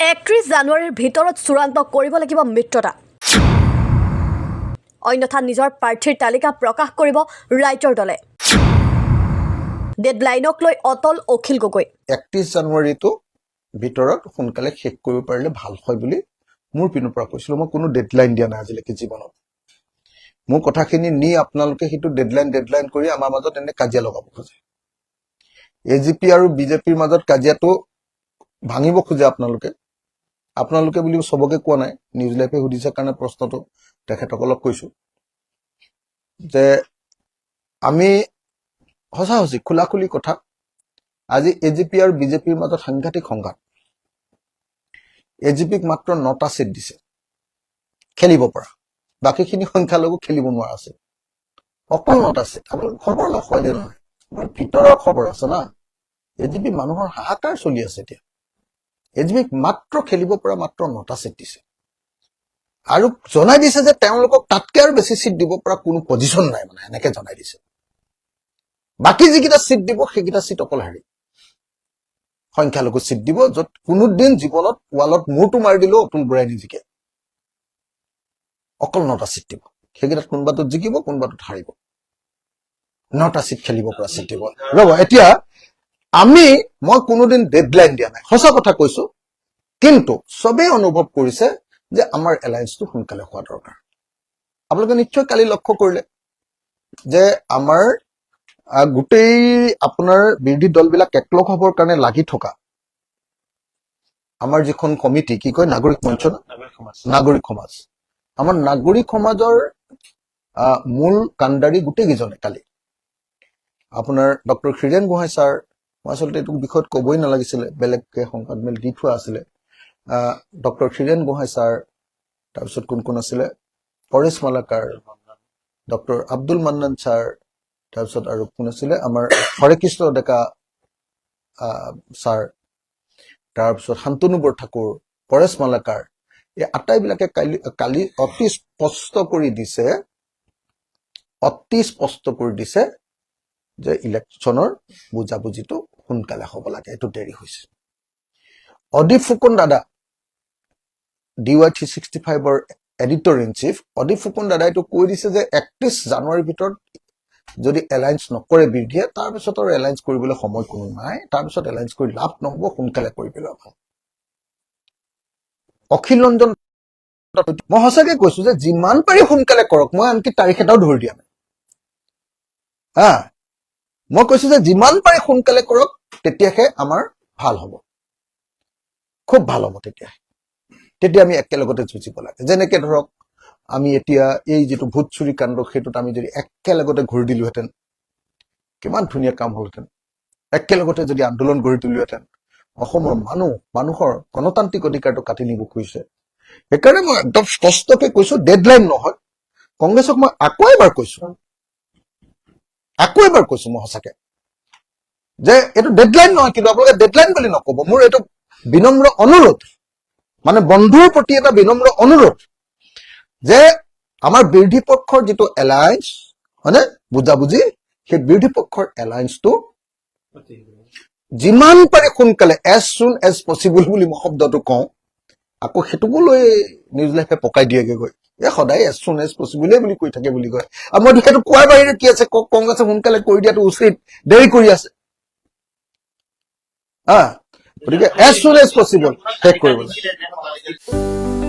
31 জানুৱাৰীৰ ভিতৰত চূড়ান্ত কৰিব লাগিব মিত্ৰতা অন্যথা নিজৰ প্ৰাৰ্থীৰ তালিকা প্ৰকাশ কৰিব ৰাইজৰ দলে ডেডলাইনক লৈ অটল অখিল গগৈ 31 জানুৱাৰীটো ভিতৰত সোনকালে শেষ কৰিব পাৰিলে ভাল হয় বুলি মোৰ পিনৰ পৰা কৈছিল মই কোনো ডেডলাইন দিয়া নাই আজিলৈকে জীৱনত মোৰ কথাখিনি নি আপোনালোকে হিটো ডেডলাইন কৰি আমাৰ মাজত এনে কাজিয়া লগাব খোজে এজিপি আৰু বিজেপিৰ মাজত কাজিয়াটো ভাঙিব খোজে আপোনালোকে বুলি সবকে কোৱা নাই নিউজ লাইভে হুদিছে কাৰণে প্ৰশ্নটো তেখেতসকলক কৈছো যে আমি হসাহসি খোলাখুলি কথা আজি এজিপি আৰু বিজেপিৰ মাজত সাংঘাতিক সংঘাত এজিপিক মাত্ৰ 9টা সিট দিছে খেলিব পৰা বাকিখিনি সংখ্যালঘু খেলিব নোৱাৰা আছে অকল 9টা সিট আপোনালোক খবৰ লয় নহয় ভিতৰৰ খবৰ আছে না এজিপি মানুহৰ হাহাকাৰ চলি আছে এতিয়া এজিপিক মাত্ৰ খেলিব পৰা মাত্ৰ 9টা সিট দিছে আৰু জনাই দিছে যে তেওঁলোকক তাতকৈ আৰু বেছি সিট দিব পৰা কোনো পজিশন নাই মানে এনেকৈ জনাই দিছে বাকি যিকেইটা সিট দিব সেইকেইটা সিট অকল হেৰি সংখ্যালঘু সিট দিব য'ত কোনো দিন জীৱনত ৱালত মূৰটো মাৰি দিলেও অতুল বৰাই নিজিকে অকল 9টা সিট দিব সেইকেইটাত কোনোবাটোত জিকিব কোনোবাটোত হাৰিব 9টা সিট খেলিব পৰা সিট দিব ৰ'ব এতিয়া মই কোনোদিন ডেডলাইন দিয়া নাই সঁচা কথা কৈছো কিন্তু সবেই অনুভৱ কৰিছে যে আমাৰ এলায়েন্সটো সোনকালে হোৱা দৰকাৰ আপোনালোকে নিশ্চয় কালি লক্ষ্য কৰিলে যে আমাৰ গোটেই আপোনাৰ বিৰোধী দলবিলাক একলগ হ'বৰ কাৰণে লাগি থকা আমাৰ যিখন কমিটি কি কয় নাগৰিক মঞ্চ নাগৰিক সমাজ আমাৰ নাগৰিক সমাজৰ মূল কাণ্ডাৰী গোটেই কেইজনে কালি আপোনাৰ ডক্টৰ খিৰেণ গোহাঁই ছাৰ মই আচলতে এইটো বিষয়ত ক'বই নালাগিছিলে বেলেগকে সংবাদমেল দি থোৱা আছিলে ডক্টৰ খিৰেণ গোহাঁই ছাৰ তাৰপিছত কোন আছিলে পৰেশ মালাকাৰ ডক্টৰ আব্দুল মান্নান ছাৰ তাৰপিছত আৰু কোন আছিলে আমাৰ হৰে কৃষ্ণ ডেকা ছাৰ তাৰপিছত শান্তনু বৰঠাকুৰ পৰেশ মালাকাৰ এই আটাইবিলাকে কালি অতি স্পষ্ট কৰি দিছে যে ইলেকশ্যনৰ বুজাবুজিটো সোনকালে হ'ব লাগে এইটো দেৰি হৈছে অদীপ ফুকন দাদা DY365ৰ editor in chief Adip Phukan দাদাই এইটো কৈ দিছে যে 31 জানুৱাৰীৰ ভিতৰত যদি এলায়েন্স নকৰে বিৰোধীয়ে তাৰপিছত আৰু এলায়েন্স কৰিবলৈ সময় কোনো নাই তাৰপিছত এলায়েন্স কৰি লাভ নহ'ব সোনকালে কৰি পেলোৱা ভাল অখিল ৰঞ্জন মই সঁচাকে কৈছো যে যিমান পাৰি সোনকালে কৰক মই আনকি তাৰিখ এটাও ধৰি দিয়া নাই মই কৈছো যে যিমান পাৰি সোনকালে কৰক তেতিয়াহে আমাৰ ভাল হ'ব খুব ভাল হ'ব তেতিয়া আমি একেলগতে যুঁজিব লাগে যেনেকে ধৰক আমি এতিয়া এই যিটো ভূত চুৰি কাণ্ড সেইটোত আমি যদি একেলগতে ঘূৰি দিলোহেঁতেন কিমান ধুনীয়া কাম হ'লহেঁতেন একেলগতে যদি আন্দোলন গঢ়ি তুলিলোহেঁতেন অসমৰ মানুহৰ গণতান্ত্ৰিক অধিকাৰটো কাটি নিব খুজিছে সেইকাৰণে মই একদম স্পষ্টকে কৈছো ডেডলাইন নহয় কংগ্ৰেছক মই আকৌ এবাৰ কৈছো মই সঁচাকে যে এইটো ডেডলাইন নহয় কিন্তু আপোনালোকে ডেডলাইন বুলি নকব মোৰ এইটো বিনম্ৰ অনুৰোধ মানে বন্ধুৰ প্ৰতি এটা বিনম্ৰ অনুৰোধ যে আমাৰ বিৰোধী পক্ষৰ যিটো এলায়েন্স মানে বুজাবুজি সেই বিৰোধী পক্ষৰ এলায়েন্সটো যিমান পাৰি সোনকালে এজ সুন এজ পচিবল বুলি মই শব্দটো কওঁ আকৌ সেইটোকো লৈ নিউজ লাইফে পকাই দিয়েগে গৈ সদায় এজ সুন এজ পচিবলে বুলি কৈ থাকে বুলি কয় আৰু মই সেইটো কোৱাৰ বাহিৰে কি আছে কংগ্ৰেছে সোনকালে কৰি দিয়াটো উচিত দেৰি কৰি আছে গতিকে এজ সুন এজ পচিবল শেষ কৰিব লাগে